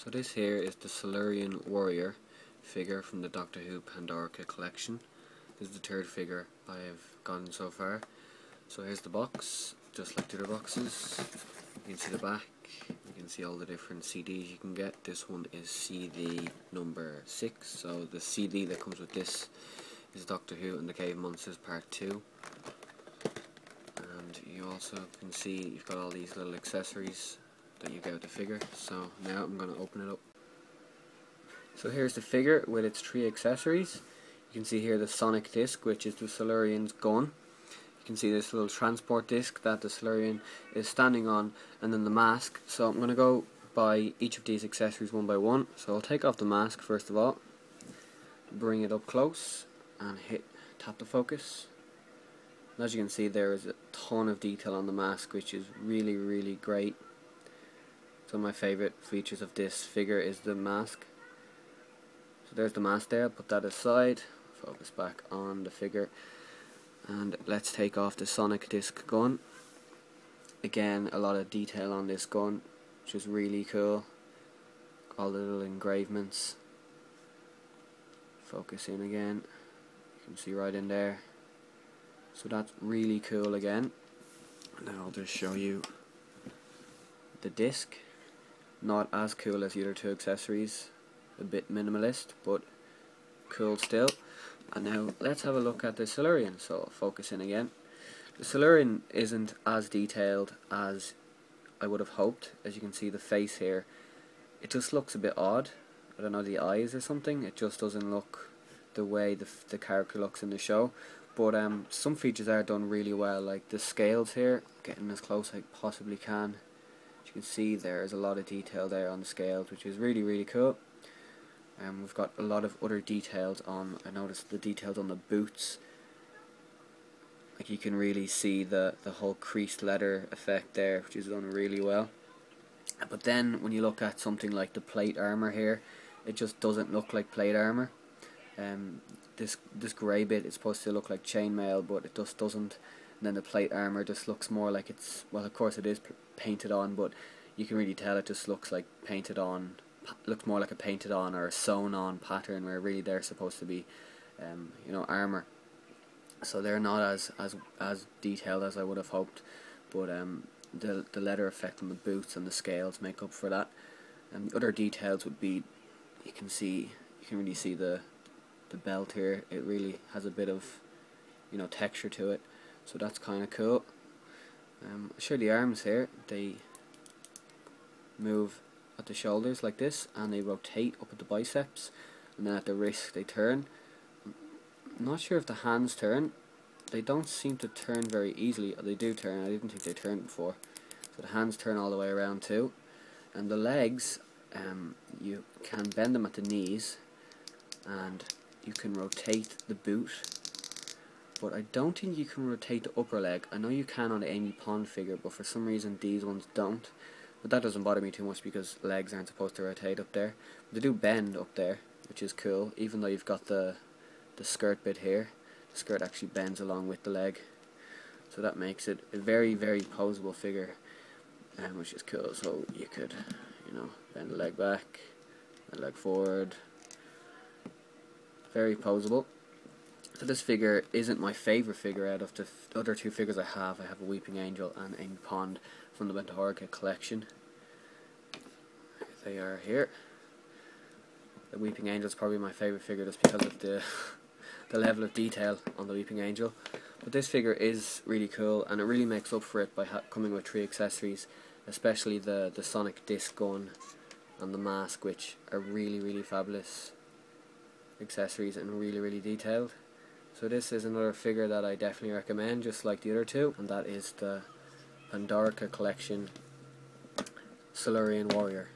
So this here is the Silurian Warrior figure from the Doctor Who Pandorica collection. This is the third figure I have gotten so far. So here's the box, just like the other boxes. You can see the back, you can see all the different CDs you can get. This one is CD number 6, so the CD that comes with this is Doctor Who and the Cave Monsters Part 2. And you also can see you've got all these little accessories that you get with the figure. So now I'm going to open it up. So here's the figure with its 3 accessories. You can see here the sonic disc, which is the Silurian's gun. You can see this little transport disc that the Silurian is standing on, and then the mask. So I'm going to go by each of these accessories one by one. So I'll take off the mask first of all, bring it up close and tap the focus. And as you can see, there is a ton of detail on the mask, which is really great. So one of my favourite features of this figure is the mask. So there's the mask there, put that aside, focus back on the figure, and let's take off the sonic disc gun. Again, a lot of detail on this gun, which is really cool. All the little engravements. Focus in again, you can see right in there. So that's really cool again. Now I'll just show you the disc. Not as cool as the other 2 accessories, a bit minimalist, but cool still. And now let's have a look at the Silurian. So I'll focus in again. The Silurian isn't as detailed as I would have hoped. As you can see, the face here, it just looks a bit odd. I don't know, the eyes or something. It just doesn't look the way the character looks in the show. But some features are done really well, like the scales here, getting as close as I possibly can. As you can see, there's a lot of detail there on the scales, which is really cool. We've got a lot of other details on, I noticed the details on the boots. Like you can really see the whole creased leather effect there, which is done really well. But then when you look at something like the plate armor here, it just doesn't look like plate armor. This grey bit is supposed to look like chainmail, but it just doesn't. And then the plate armor just looks more like it's, well, of course it is painted on, but you can really tell it just looks like painted on. Looks more like a painted on or a sewn on pattern, where really they're supposed to be, you know, armor. So they're not as detailed as I would have hoped. But the leather effect on the boots and the scales make up for that. And other details would be, you can really see the belt here. It really has a bit of, you know, texture to it, so that's kind of cool. I'll show the arms here. They move at the shoulders like this, and they rotate up at the biceps, and then at the wrist they turn. I'm not sure if the hands turn. They don't seem to turn very easily. They do turn. I didn't think they turned before. So the hands turn all the way around too. And the legs, you can bend them at the knees, and you can rotate the boot, but I don't think you can rotate the upper leg. I know you can on the Amy Pond figure, but for some reason these ones don't. But that doesn't bother me too much because legs aren't supposed to rotate up there. But they do bend up there, which is cool, even though you've got the skirt bit here. The skirt actually bends along with the leg, so that makes it a very poseable figure, which is cool. So you could, you know, bend the leg back, the leg forward. Very poseable. So this figure isn't my favourite figure out of the other 2 figures I have. I have a Weeping Angel and Amy Pond from the Pandorica collection. They are here. The Weeping Angel is probably my favourite figure just because of the level of detail on the Weeping Angel. But this figure is really cool, and it really makes up for it by coming with 3 accessories, especially the sonic disc gun and the mask, which are really fabulous accessories and really detailed. So this is another figure that I definitely recommend, just like the other 2, and that is the Pandorica collection Silurian Warrior.